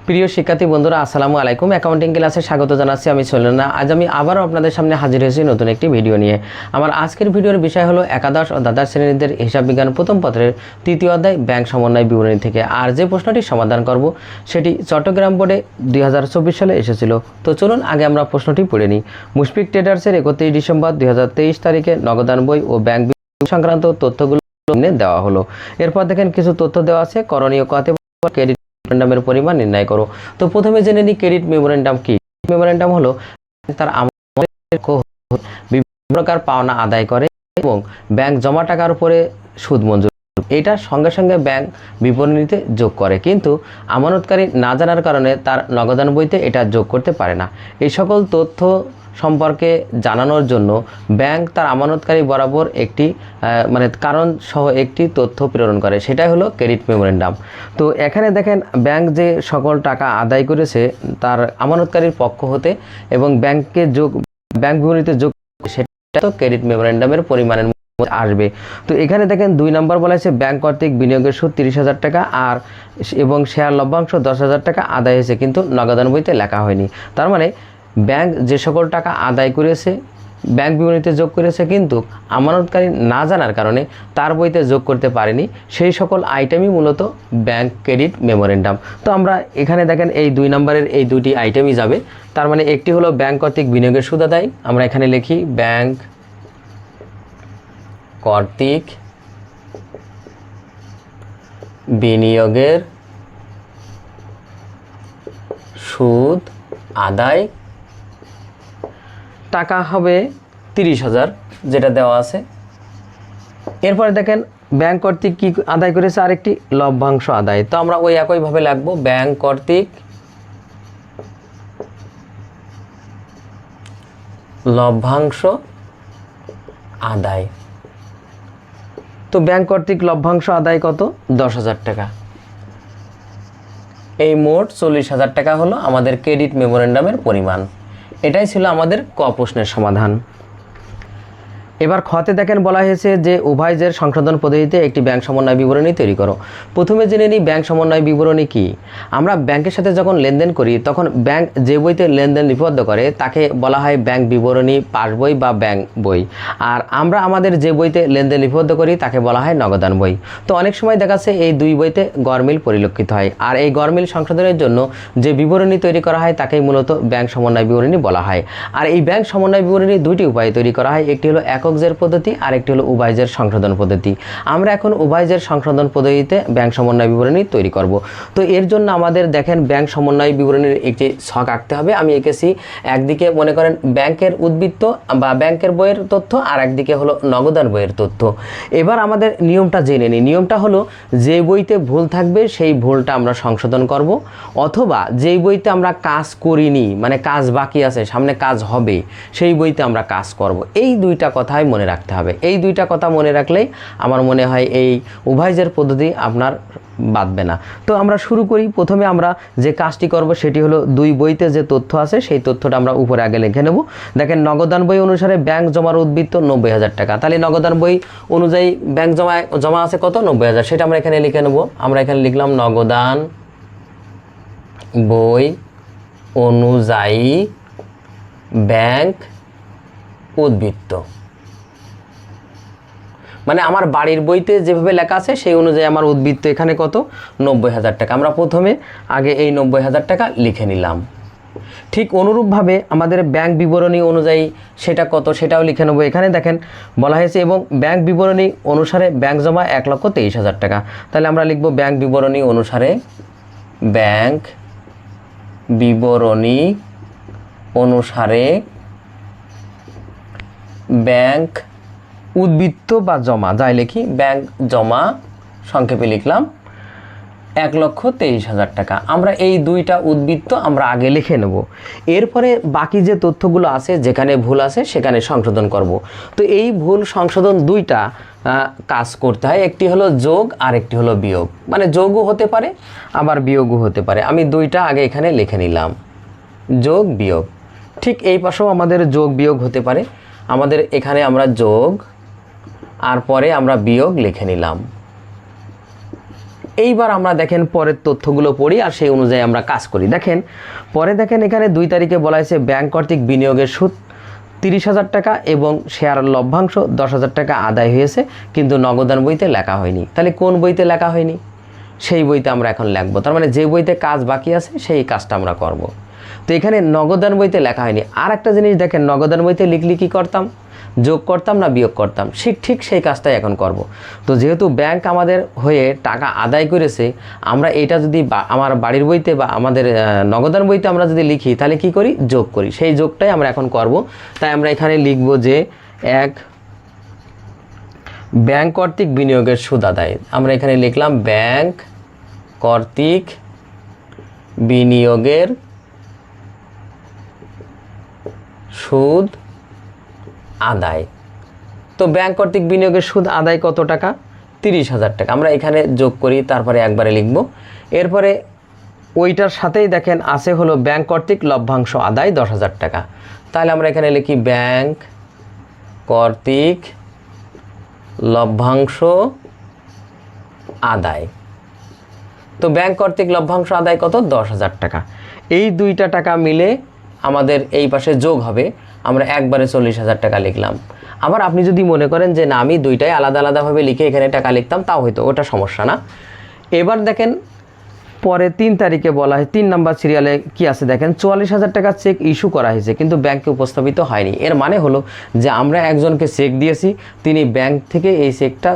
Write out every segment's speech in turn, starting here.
প্রিয় শিক্ষার্থী বন্ধুরা, আসসালামু আলাইকুম। অ্যাকাউন্টিং ক্লাসে স্বাগত জানাচ্ছি। আমি সৈলেনা। আজ আমি আবারও আপনাদের সামনে হাজির হয়েছি নতুন একটি ভিডিও নিয়ে। আমার আজকের ভিডিওর বিষয় হলো একাদশ ও দ্বাদশ শ্রেণীদের হিসাব বিজ্ঞান প্রথম পত্রের তৃতীয় অধ্যায় ব্যাংক সমন্বয় বিবরণী থেকে। আর যে প্রশ্নটি সমাধান করব সেটি চট্টগ্রাম বোর্ডে 2024 সালে এসেছিল। তো চলুন আগে আমরা প্রশ্নটি পড়ে নিই। মুশফিক ট্রেডার্সের 31 ডিসেম্বর 2023 তারিখে নগদান বই ও ব্যাংক সংক্রান্ত তথ্যগুলো দেওয়া হলো। এরপর দেখেন কিছু তথ্য দেওয়া আছে। করণীয় কাতে ক্রেডিট মেমোরেন্ডামের পরিমাণ নির্ণয় করো। তো প্রথমে জেনে নিই ক্রেডিট মেমোরেন্ডাম কি। মেমোরেন্ডাম হলো তার বিভিন্ন প্রকার পাওনা আদায় করে এবং ব্যাংক জমা টাকার উপরে সুদ মঞ্জুর, এটা সঙ্গে সঙ্গে ব্যাংক বিবরণীতে যোগ করে, কিন্তু আমানতকারী না জানার কারণে তার নগদান বইতে এটা যোগ করতে পারে না। এই সকল তথ্য সম্পর্কে জানানোর জন্য ব্যাংক তার আমানতকারী বরাবর একটি কারণ সহ একটি তথ্য প্রেরণ করে, সেটাই হলো ক্রেডিট মেমোরেন্ডাম। তো এখানে দেখেন ব্যাংক যে সকল টাকা আদায় করেছে তার আমানতকারীর পক্ষ হতে এবং ব্যাংক বিবরণীতে যোগ, সেটা তো ক্রেডিট মেমোরেন্ডামের পরিমাণের মধ্যে আসবে। তো এখানে দেখেন 2 নম্বর বলা হয়েছে ব্যাংক কর্তৃক বিনিয়োগের সুদ 30,000 টাকা এবং শেয়ার লভ্যাংশ 10,000 টাকা আদায় হয়েছে, কিন্তু নগদান বইতে লেখা হয়নি। তার মানে ব্যাংক যে সকল টাকা আদায় করেছে ব্যাংক বিবরণীতে যোগ করেছে, কিন্তু আমানতকারী না জানার কারণে তার বইতে যোগ করতে পারেনি, সেই সকল আইটেমই মূলত ব্যাংক ক্রেডিট মেমোরেন্ডাম। তো আমরা এখানে দেখেন এই 2 নম্বরের এই দুটি আইটেমই যাবে। তার মানে একটি হলো ব্যাংক কর্তৃক বিনিয়োগের সুদ আদায়, আমরা এখানে লিখি ব্যাংক কর্তৃক বিনিয়োগের সুদ আদায়, টাকা হবে 30,000 যেটা দেওয়া আছে। এরপরে দেখেন ব্যাংক কর্তৃক কি আদায় করেছে, আরেকটি লভ্যাংশ আদায়। তো আমরা ওই একইভাবে লিখব ব্যাংক কর্তৃক লভ্যাংশ আদায়। তো ব্যাংক কর্তৃক লভ্যাংশ আদায় কত? 10,000 টাকা। এই মোট 40,000 টাকা হলো আমাদের ক্রেডিট মেমোরেন্ডামের পরিমাণ। এটাই ছিল আমাদের ক প্রশ্নের সমাধান। এবার খতে দেখেন বলা হয়েছে যে উভয়ের সংশোধন পদ্ধতিতে একটি ব্যাংক সমন্বয় বিবরণী তৈরি করো। প্রথমে জেনে নিই ব্যাংক সমন্বয় বিবরণী কি। আমরা ব্যাংকের সাথে যখন লেনদেন করি তখন ব্যাংক যে বইতে লেনদেন লিপিবদ্ধ করে তাকে বলা হয় ব্যাংক বিবরণী, পাস বই বা ব্যাংক বই। আর আমরা আমাদের যে বইতে লেনদেন লিপিবদ্ধ করি তাকে বলা হয় নগদান বই। তো অনেক সময় দেখা যাচ্ছে এই দুই বইতে গরমিল পরিলক্ষিত হয়, আর এই গরমিল সংশোধনের জন্য যে বিবরণী তৈরি করা হয় তাকেই মূলত ব্যাংক সমন্বয় বিবরণী বলা হয়। আর এই ব্যাংক সমন্বয় বিবরণী দুইটি উপায়ে তৈরি করা হয়, একটি হলো একক জের পদ্ধতি আর একটি হলো উভয়জের সংশোধন পদ্ধতি। আমরা এখন উভয়জের সংশোধন পদ্ধতিতে ব্যাংক সমন্বয় বিবরণী তৈরি করব। তো এর জন্য আমাদের দেখেন ব্যাংক সমন্বয় বিবরণীর একটি ছক আঁকতে হবে। আমি এঁকেছি, একদিকে মনে করেন ব্যাংকের উদ্বৃত্ত বা ব্যাংকের বইয়ের তথ্য, আর একদিকে হলো নগদান বইয়ের তথ্য। এবার আমাদের নিয়মটা জেনে নিই। নিয়মটা হলো যে বইতে ভুল থাকবে সেই ভুলটা আমরা সংশোধন করব, অথবা যেই বইতে আমরা কাজ করিনি, মানে কাজ বাকি আছে, সামনে কাজ হবে, সেই বইতে আমরা কাজ করব। এই দুইটা কথাই মনে রাখতে হবে। এই দুইটা কথা মনে রাখলেই আমার মনে হয় এই উভয়জের পদ্ধতি আপনার বাদবে না। তো আমরা শুরু করি। প্রথমে আমরা যে কাজটি করব সেটি হলো দুই বইতে যে তথ্য আছে সেই তথ্যটা আমরা উপরে আগে লিখে নেব। দেখেন নগদান বই অনুসারে ব্যাংক জমার উদ্বৃত্ত 90,000 টাকা। তাহলে নগদান বই অনুযায়ী ব্যাংক জমা আছে কত? 90,000। সেটা আমরা এখানে লিখে নেব। আমরা এখানে লিখলাম নগদান বই অনুযায়ী ব্যাংক উদ্বৃত্ত, মানে আমার বাড়ির বইতে যেভাবে লেখা আছে সেই অনুযায়ী আমার উদ্বৃত্ত এখানে কত? 90,000 টাকা। আমরা প্রথমে আগে এই 90,000 টাকা লিখে নিলাম। ঠিক অনুরূপভাবে আমাদের ব্যাংক বিবরণী অনুযায়ী সেটা কত সেটাও লিখে নেব। এখানে দেখেন বলা হয়েছে এবং ব্যাংক বিবরণী অনুসারে ব্যাংক জমা 1,23,000 টাকা। তাহলে আমরা লিখব ব্যাংক বিবরণী অনুসারে, ব্যাংক বিবরণী অনুসারে ব্যাংক উদ্বৃত্ত বা জমা, যাই লিখি ব্যাংক জমা, সংক্ষেপে লিখলাম 1,23,000 টাকা। আমরা এই দুইটা উদ্বৃত্ত আমরা আগে লিখে নেব। এরপরে বাকি যে তথ্যগুলো আছে যেখানে ভুল আছে সেখানে সংশোধন করব। তো এই ভুল সংশোধন দুইটা কাজ করতে হয়, একটি হলো যোগ আর একটি হলো বিয়োগ, মানে যোগও হতে পারে আবার বিয়োগও হতে পারে। আমি দুইটা আগে এখানে লিখে নিলাম, যোগ বিয়োগ। ঠিক এই পাশেও আমাদের যোগ বিয়োগ হতে পারে। আমাদের এখানে আমরা যোগ আর পরে আমরা বিয়োগ লিখে নিলাম। এইবার আমরা দেখেন পরের তথ্যগুলো পড়ি আর সেই অনুযায়ী আমরা কাজ করি। দেখেন পরে দেখেন এখানে 2 তারিখে বলা হয়েছে ব্যাংক কর্তৃক বিনিয়োগের সুদ 30,000 টাকা এবং শেয়ার লভ্যাংশ 10,000 টাকা আদায় হয়েছে, কিন্তু নগদান বইতে লেখা হয়নি। তাহলে কোন বইতে লেখা হয়নি? সেই বইতে আমরা এখন লিখব। তার মানে যে বইতে কাজ বাকি আছে সেই কাজটা আমরা করব। তো এখানে নগদান বইতে লেখা হয়নি। আর একটা জিনিস দেখেন, নগদান বইতে লিখলে কি করতাম? যোগ করতাম না বিয়োগ করতাম? ঠিক সেই কাজটাই এখন করব। তো যেহেতু ব্যাংক আমাদের হয়ে টাকা আদায় করেছে, আমরা এটা যদি আমার বাড়ির বইতে বা আমাদের নগদান বইতে আমরা যদি লিখি তাহলে কি করি? যোগ করি। সেই যোগটাই আমরা এখন করব। তাই আমরা এখানে লিখব যে 1 ব্যাংক কর্তৃক বিনিয়োগের সুদ আদায়। আমরা এখানে লিখলাম ব্যাংক কর্তৃক বিনিয়োগের সুদ আদায়। তো ব্যাংক কর্তৃক বিনিয়োগের সুদ আদায় কত টাকা? 30,000 টাকা। আমরা এখানে যোগ করি, তারপরে একবারে লিখব। এরপরে ওইটার সাথেই দেখেন আছে হলো ব্যাংক কর্তৃক লভ্যাংশ আদায় 10,000 টাকা। তাহলে আমরা এখানে লিখি ব্যাংক কর্তৃক লভ্যাংশ আদায়। তো ব্যাংক কর্তৃক লভ্যাংশ আদায় কত? 10,000 টাকা। এই দুইটা টাকা মিলে আমাদের এই পাশে যোগ হবে। আমরা একবারে 40,000 টাকা লিখলাম। আবার আপনি যদি মনে করেন যে না আমি দুইটাই আলাদা আলাদাভাবে লিখে এখানে টাকা লিখতাম, তাও হয়তো, ওটা সমস্যা না। এবার দেখেন পরে 3 তারিখে বলা হয় 3 নম্বর সিরিয়ালে কি আছে দেখেন, 44,000 টাকার চেক ইস্যু করা হয়েছে কিন্তু ব্যাংকে উপস্থাপিত হয়নি। এর মানে হলো যে আমরা একজনকে চেক দিয়েছি, তিনি ব্যাংক থেকে এই চেকটা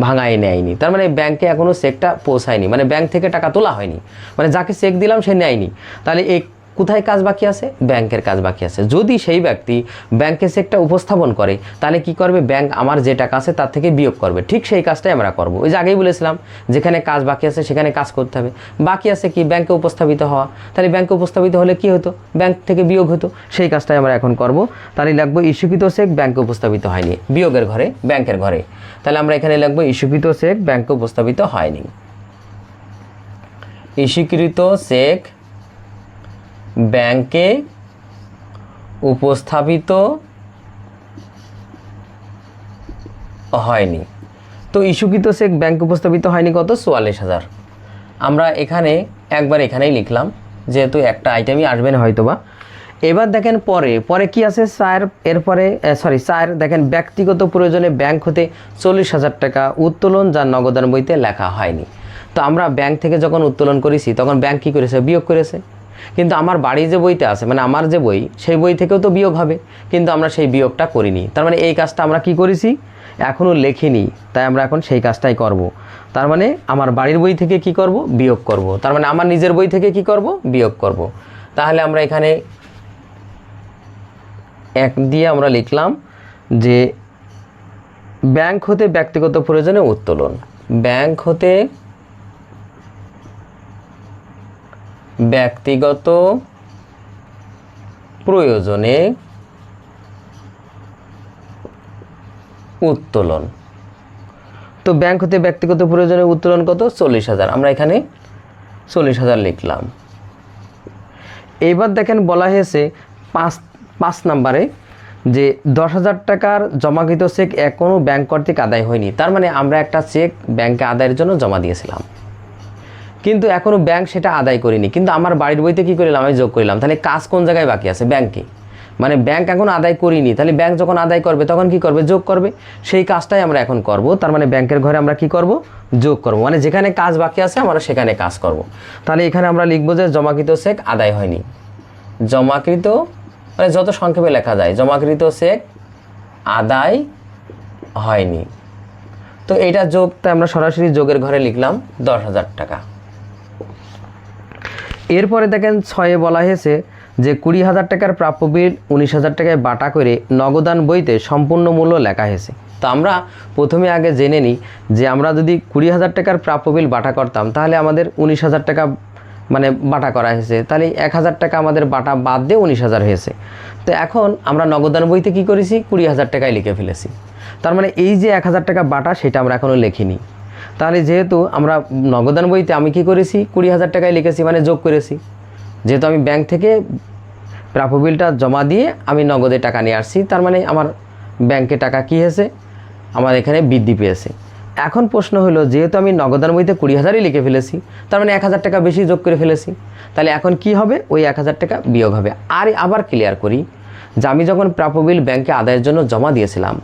ভাঙায় নেয়নি। তার মানে ব্যাংকে এখনও চেকটা পৌঁছায়নি, মানে ব্যাংক থেকে টাকা তোলা হয়নি, মানে যাকে চেক দিলাম সে নেয়নি। তাহলে এই কোথায় কাজ বাকি আছে? ব্যাংকের কাজ বাকি আছে। যদি সেই ব্যক্তি ব্যাংকে চেকটা উপস্থাপন করে তাহলে কি করবে? ব্যাংক আমার যে টাকা আছে তার থেকে বিয়োগ করবে। ঠিক সেই কাজটাই আমরা করব। ওই যে আগেই বলেছিলাম, যেখানে কাজ বাকি আছে সেখানে কাজ করতে হবে। বাকি আছে কি? ব্যাংকে উপস্থাপিত হওয়া। তাহলে ব্যাংকে উপস্থাপিত হলে কি হতো? ব্যাংক থেকে বিয়োগ হতো। সেই কাজটাই আমরা এখন করব। তাহলে লিখব ইস্যুকৃত চেক ব্যাংকে উপস্থাপিত হয়নি, বিয়োগের ঘরে ব্যাংকের ঘরে। তাহলে আমরা এখানে লিখব ইস্যুকৃত চেক ব্যাংকে উপস্থাপিত হয়নি। ইস্যুকৃত চেক ব্যাংকে উপস্থাপিত হয়নি। তো ইস্যুকৃত চেক ব্যাংকে উপস্থাপিত হয়নি কত? 44,000। আমরা এখানে একবার এখানেই লিখলাম, যেহেতু একটা আইটেমই আসবে না হয়তোবা। এবার দেখেন পরে কি আছে? 4 দেখেন ব্যক্তিগত প্রয়োজনে ব্যাংক হতে 40,000 টাকা উত্তোলন যা নগদান বইতে লেখা হয়নি। তো আমরা ব্যাংক থেকে যখন উত্তোলন করেছি তখন ব্যাংক কী করেছে? বিয়োগ করেছে। কিন্তু আমার বাড়ি যে বইতে আছে, মানে আমার যে বই, সেই বই থেকেও তো বিয়োগ হবে, কিন্তু আমরা সেই বিয়োগটা করিনি। তার মানে এই কাজটা আমরা কি করেছি? এখনও লেখিনি, তাই আমরা এখন সেই কাজটাই করব। তার মানে আমার বাড়ির বই থেকে কি করব? বিয়োগ করব। তার মানে আমার নিজের বই থেকে কি করব? বিয়োগ করব। তাহলে আমরা এখানে 1 দিয়ে আমরা লিখলাম যে ব্যাংক হতে ব্যক্তিগত প্রয়োজনে উত্তোলন। ব্যাংক হতে ব্যক্তিগত প্রয়োজনে উত্তোলন। তো ব্যাংক হতে ব্যক্তিগত প্রয়োজনে উত্তোলন কত? 40,000। আমরা এখানে 40,000 লিখলাম। এইবার দেখেন বলা হয়েছে 5 নম্বরে যে 10,000 টাকার জমাকৃত চেক এখনও ব্যাংক কর্তৃক আদায় হয়নি। তার মানে আমরা একটা চেক ব্যাংকে আদায়ের জন্য জমা দিয়েছিলাম, কিন্তু এখনও ব্যাংক সেটা আদায় করিনি, কিন্তু আমার বাড়ির বইতে কী করলাম? আমি যোগ করলাম। তাহলে কাজ কোন জায়গায় বাকি আছে? ব্যাংকে। মানে ব্যাংক এখন আদায় করিনি, তাহলে ব্যাংক যখন আদায় করবে তখন কি করবে? যোগ করবে। সেই কাজটাই আমরা এখন করব। তার মানে ব্যাংকের ঘরে আমরা কি করব? যোগ করব। মানে যেখানে কাজ বাকি আছে আমরা সেখানে কাজ করব। তাহলে এখানে আমরা লিখব যে জমাকৃত চেক আদায় হয়নি। জমাকৃত, মানে যত সংক্ষেপে লেখা যায়, জমাকৃত চেক আদায় হয়নি। তো এইটা যোগটা আমরা সরাসরি যোগের ঘরে লিখলাম 10,000 টাকা। এরপরে দেখেন 6-এ বলা হয়েছে যে 20,000 টাকার প্রাপ্য বিল 19,000 টাকায় বাটা করে নগদান বইতে সম্পূর্ণ মূল্য লেখা হয়েছে। তো আমরা প্রথমে আগে জেনে নিই যে আমরা যদি 20,000 টাকার প্রাপ্য বিল বাটা করতাম তাহলে আমাদের 19,000 টাকা মানে বাটা করা হয়েছে, তাহলে 1,000 টাকা আমাদের বাটা বাদ দিয়ে 19,000 হয়েছে। তো এখন আমরা নগদান বইতে কি করেছি? 20,000 টাকায় লিখে ফেলেছি। তার মানে এই যে 1,000 টাকা বাটা সেটা আমরা এখনও লিখিনি। তাহলে যেহেতু আমরা নগদান বইতে আমি কি করেছি? 20,000 টাকায় লিখেছি, মানে যোগ করেছি। যেহেতু আমি ব্যাংক থেকে প্রাপ্য বিলটা জমা দিয়ে আমি নগদে টাকা নিয়ে আসছি, তার মানে আমার ব্যাংকে টাকা কি হয়েছে? আমার এখানে বৃদ্ধি পেয়েছে। এখন প্রশ্ন হলো, যেহেতু আমি নগদান বইতে 20,000ই লিখে ফেলেছি, তার মানে 1,000 টাকা বেশি যোগ করে ফেলেছি, তাহলে এখন কি হবে, ওই 1,000 টাকা বিয়োগ হবে। আর আবার ক্লিয়ার করি যে আমি যখন প্রাপ্য বিল ব্যাংকে আদায়ের জন্য জমা দিয়েছিলাম,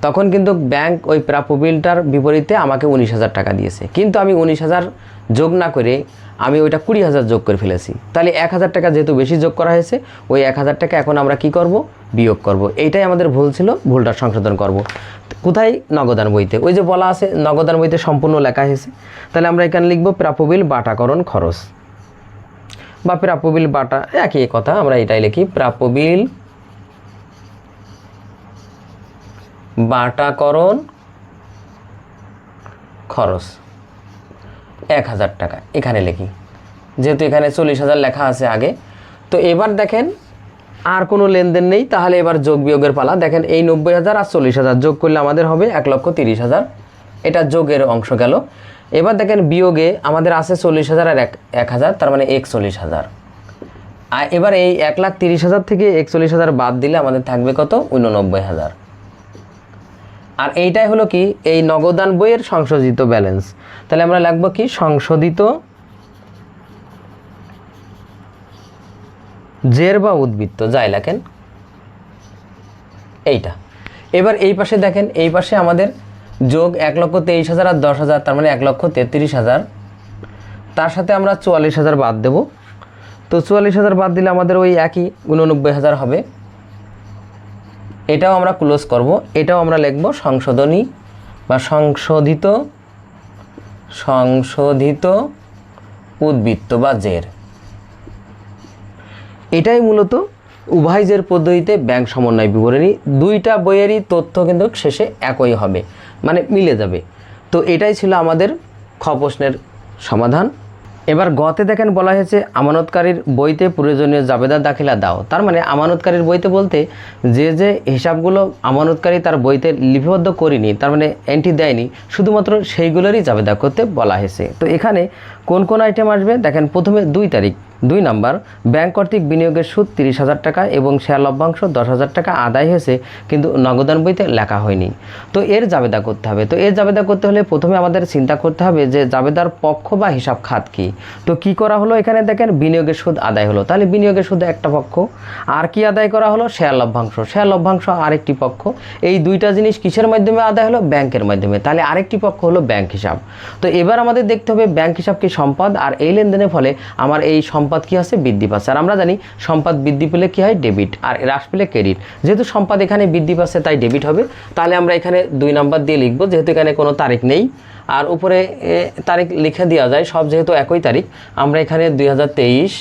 তখন কিন্তু ব্যাংক ওই প্রাপ্য বিলটার বিপরীতে আমাকে 19,000 টাকা দিয়েছে, কিন্তু আমি 19,000 যোগ না করে আমি ওইটা 20,000 যোগ করে ফেলেছি। তাহলে 1,000 টাকা যেহেতু বেশি যোগ করা হয়েছে, ওই 1,000 টাকা এখন আমরা কি করব, বিয়োগ করব। এইটাই আমাদের ভুল ছিল, ভুলটা সংশোধন করব। কোথায়, নগদান বইতে। ওই যে বলা আছে নগদান বইতে সম্পূর্ণ লেখা হয়েছে, তাহলে আমরা এখানে লিখব প্রাপ্য বিল বাটাকরণ খরচ, বা প্রাপ্য বিল বাটা, একই কথা, আমরা এটাই লিখি, প্রাপ্য বিল বাটাকরণ খরচ 1,000 টাকা এখানে লিখি, যেহেতু এখানে 40,000 লেখা আছে আগে। তো এবার দেখেন আর কোনো লেনদেন নেই, তাহলে এবার যোগ বিয়োগের পালা। দেখেন এই 90,000 আর 40,000 যোগ করলে আমাদের হবে 1,30,000, এটা যোগের অংশ গেল। এবার দেখেন বিয়োগে আমাদের আছে 40,000 আর 1,000, তার মানে 41,000। আর এবার এই 1,30,000 থেকে 41,000 বাদ দিলে আমাদের থাকবে কত, 89,000। আর এইটাই হলো কি, এই নগদান বইয়ের সংশোধিত ব্যালেন্স। তাহলে আমরা লিখব কি, সংশোধিত জের বা উদ্বৃত্ত, যাই লেখেন এইটা। এবার এই পাশে দেখেন, এই পাশে আমাদের যোগ 1,23,000 আর 10,000, তার মানে 1,33,000। তার সাথে আমরা 44,000 বাদ দেব। তো 44,000 বাদ দিলে আমাদের ওই একই 89,000 হবে। এটাও আমরা ক্লোজ করব। এটাও আমরা লিখব সংশোধনী বা সংশোধিত উদ্বৃত্ত বা জের। এটাই মূলত উভয় জের পদ্ধতিতে ব্যাংক সমন্বয় বিবরণী। দুইটা বইয়েরই তথ্য কিন্তু শেষে একই হবে, মানে মিলে যাবে। তো এটাই ছিল আমাদের খ প্রশ্নের সমাধান। এবার গতে দেখেন বলা হয়েছে আমানতকারীর বইতে প্রয়োজনীয় জাবেদা দাখিলা দাও। তার মানে আমানতকারীর বইতে বলতে যে যে হিসাবগুলো আমানতকারী তার বইতে লিপিবদ্ধ করেনি, তার মানে এন্ট্রি দেয়নি, শুধুমাত্র সেইগুলোরই জাবেদা করতে বলা হয়েছে। তো এখানে কোন কোন আইটেম আসবে দেখেন, প্রথমে 2 তারিখ, 2 নাম্বার, ব্যাংক কর্তৃক বিনিয়োগের সুদ 30,000 টাকা এবং শেয়ার লভ্যাংশ 10,000 টাকা আদায় হয়েছে, কিন্তু নগদান বইতে লেখা হয়নি। তো এর জাবেদা করতে হবে। তো এর জাবেদা করতে হলে প্রথমে আমাদের চিন্তা করতে হবে যে জাবেদার পক্ষ বা হিসাব খাত কী। তো কি করা হলো, এখানে দেখেন বিনিয়োগের সুদ আদায় হলো, তাহলে বিনিয়োগের সুদ একটা পক্ষ। আর কি আদায় করা হলো, শেয়ার লভ্যাংশ, শেয়ার লভ্যাংশ আরেকটি পক্ষ। এই দুইটা জিনিস কিসের মাধ্যমে আদায় হলো, ব্যাংকের মাধ্যমে, তাহলে আরেকটি পক্ষ হলো ব্যাংক হিসাব। তো এবার আমাদের দেখতে হবে ব্যাংক হিসাব কি সম্পদ, আর এই লেনদেনের ফলে আমার এই সম্পদ কি আছে, বৃদ্ধি পাচ্ছে। আর আমরা জানি সম্পদ বৃদ্ধি পেলে কি হয়, ডেবিট, আর হ্রাস পেলে ক্রেডিট। যেহেতু সম্পদ এখানে বৃদ্ধি পাচ্ছে তাই ডেবিট হবে। তাহলে আমরা এখানে 2 নাম্বার দিয়ে লিখবো, যেহেতু এখানে কোনো তারিখ নেই আর উপরে তারিখ লিখে দেওয়া যায়, সব যেহেতু একই তারিখ। আমরা এখানে 2023,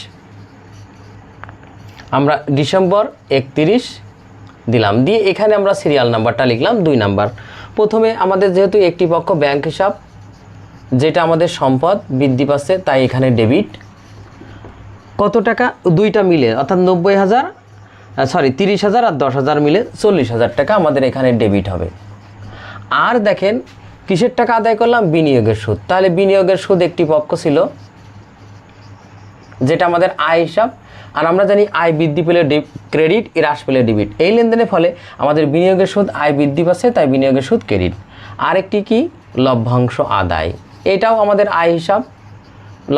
আমরা ডিসেম্বর 31 দিলাম, দিয়ে এখানে আমরা সিরিয়াল নাম্বারটা লিখলাম 2 নাম্বার। প্রথমে আমাদের যেহেতু একটি পক্ষ ব্যাংক হিসাব, যেটা আমাদের সম্পদ বৃদ্ধি পাচ্ছে, তাই এখানে ডেবিট। কত টাকা, দুইটা মিলে, অর্থাৎ 30,000 আর 10,000 মিলে 40,000 টাকা আমাদের এখানে ডেবিট হবে। আর দেখেন কিসের টাকা আদায় করলাম, বিনিয়োগের সুদ। তাহলে বিনিয়োগের সুদ একটি পক্ষ ছিল, যেটা আমাদের আয় হিসাব। আর আমরা জানি আয় বৃদ্ধি পেলে ক্রেডিট, হ্রাস পেলে ডেবিট। এই লেনদেনের ফলে আমাদের বিনিয়োগের সুদ, আয় বৃদ্ধি পাচ্ছে তাই বিনিয়োগের সুদ ক্রেডিট। আরেকটি কি, লভ্যাংশ আদায়, এটাও আমাদের আয় হিসাব,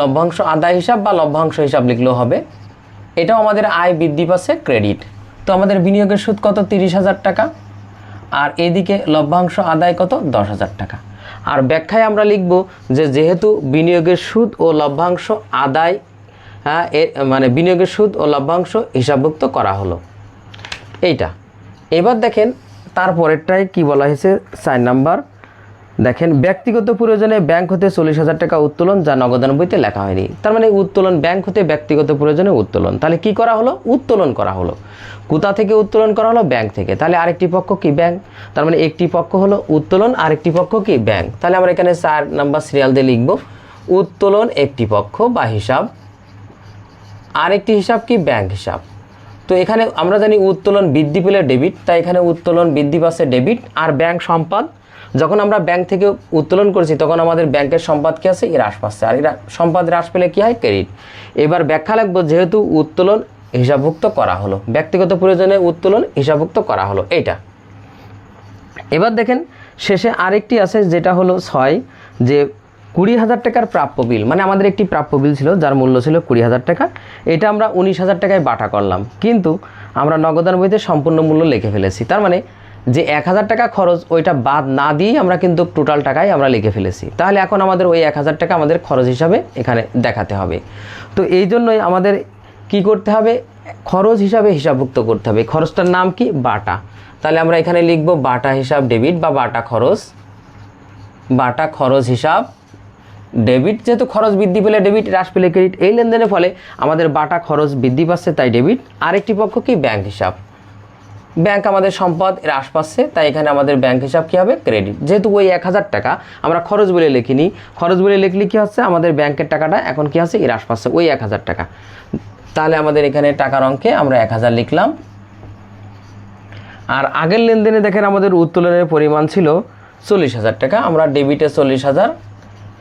লভ্যাংশ আদায় হিসাব বা লভ্যাংশ হিসাব লিখলেও হবে। এটাও আমাদের আয় বৃদ্ধি পাচ্ছে ক্রেডিট। তো আমাদের বিনিয়োগের সুদ কত, 30,000 টাকা, আর এদিকে লভ্যাংশ আদায় কত, 10,000 টাকা। আর ব্যাখ্যায় আমরা লিখব যে যেহেতু বিনিয়োগের সুদ ও লভ্যাংশ আদায়, মানে বিনিয়োগের সুদ ও লভ্যাংশ হিসাবভুক্ত করা হলো, এইটা। এবার দেখেন তারপরেরটাই কি বলা হয়েছে, 4 নাম্বার, দেখেন ব্যক্তিগত প্রয়োজনে ব্যাংক হতে 40,000 টাকা উত্তোলন, যা নগদান বইতে লেখা হয়নি। তার মানে উত্তোলন, ব্যাংক হতে ব্যক্তিগত প্রয়োজনে উত্তোলন। তাহলে কি করা হলো, উত্তোলন করা হলো। কোথা থেকে উত্তোলন করা হলো, ব্যাংক থেকে। তাহলে আরেকটি পক্ষ কি, ব্যাংক। তার মানে একটি পক্ষ হলো উত্তোলন, আরেকটি পক্ষ কি, ব্যাংক। তাহলে আমরা এখানে 4 নাম্বার সিরিয়াল দিয়ে লিখব, উত্তোলন একটি পক্ষ বা হিসাব, আরেকটি হিসাব কি, ব্যাংক হিসাব। তো এখানে আমরা জানি উত্তোলন বৃদ্ধি পেলে ডেবিট, তাই এখানে উত্তোলন বৃদ্ধি পাচ্ছে ডেবিট। আর ব্যাংক সম্পদ, যখন আমরা ব্যাংক থেকে উত্তোলন করছি তখন আমাদের ব্যাংকের সম্পদ কী আছে, হ্রাস পাচ্ছে, আর এরা সম্পদ হ্রাস পেলে কী হয়, ক্রেডিট। এবার ব্যাখ্যা লাগবো, যেহেতু উত্তোলন হিসাবভুক্ত করা হলো, ব্যক্তিগত প্রয়োজনে উত্তোলন হিসাবভুক্ত করা হলো, এইটা। এবার দেখেন শেষে আরেকটি আছে যেটা হলো 6, যে 20,000 টাকার প্রাপ্য বিল, মানে আমাদের একটি প্রাপ্য বিল ছিল যার মূল্য ছিল 20,000 টাকা, এটা আমরা 19,000 টাকায় বাটা করলাম, কিন্তু আমরা নগদান বইতে সম্পূর্ণ মূল্য লিখে ফেলেছি। তার মানে যে 1,000 টাকা খরচ ওইটা বাদ না দিয়েই আমরা কিন্তু টোটাল টাকাই আমরা লিখে ফেলেছি। তাহলে এখন আমাদের ওই 1,000 টাকা আমাদের খরচ হিসাবে এখানে দেখাতে হবে। তো এই জন্যই আমাদের কি করতে হবে, খরচ হিসাবে হিসাবভুক্ত করতে হবে। খরচটার নাম কি, বাটা। তাহলে আমরা এখানে লিখব বাটা হিসাব ডেবিট বা বাটা খরচ হিসাব ডেবিট। যেহেতু খরচ বৃদ্ধি পেলে ডেবিট, হ্রাস পেলে ক্রেডিট, এই লেনদেনের ফলে আমাদের বাটা খরচ বৃদ্ধি পাচ্ছে তাই ডেবিট। আরেকটি পক্ষ কি, ব্যাংক হিসাব। ব্যাংক আমাদের সম্পদ হ্রাস পাচ্ছে তাই এখানে আমাদের ব্যাংক হিসাব কী হবে, ক্রেডিট। যেহেতু ওই 1,000 টাকা আমরা খরচ বলে লিখিনি, খরচ বলে লিখলে কী হচ্ছে, আমাদের ব্যাংকের টাকাটা এখন কী আছে, হ্রাস পাচ্ছে ওই 1,000 টাকা। তাহলে আমাদের এখানে টাকার অঙ্কে আমরা 1,000 লিখলাম। আর আগের লেনদেনে দেখেন আমাদের উত্তোলনের পরিমাণ ছিল 40,000 টাকা, আমরা ডেবিটে 40,000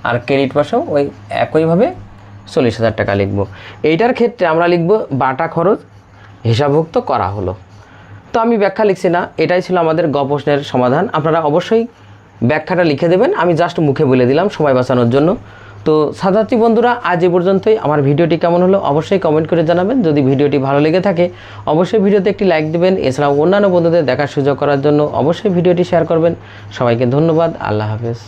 আর ক্রেডিট পাশেও ওই একইভাবে 40,000 টাকা লিখব। এইটার ক্ষেত্রে আমরা লিখব বাটা খরচ হিসাবভুক্ত করা হলো। তো আমি ব্যাখ্যা লিখছি না, এটাই ছিল আমাদের গ প্রশ্নের সমাধান। আপনারা অবশ্যই ব্যাখ্যাটা লিখে দেবেন, আমি জাস্ট মুখে বলে দিলাম সময় বাঁচানোর জন্য। তো ছাত্রছাত্রী বন্ধুরা, আজ এ পর্যন্তই। আমার ভিডিওটি কেমন হলো অবশ্যই কমেন্ট করে জানাবেন। যদি ভিডিওটি ভালো লেগে থাকে অবশ্যই ভিডিওতে একটি লাইক দেবেন। এছাড়াও অন্যান্য বন্ধুদের দেখার সুযোগ করার জন্য অবশ্যই ভিডিওটি শেয়ার করবেন। সবাইকে ধন্যবাদ। আল্লাহ হাফেজ।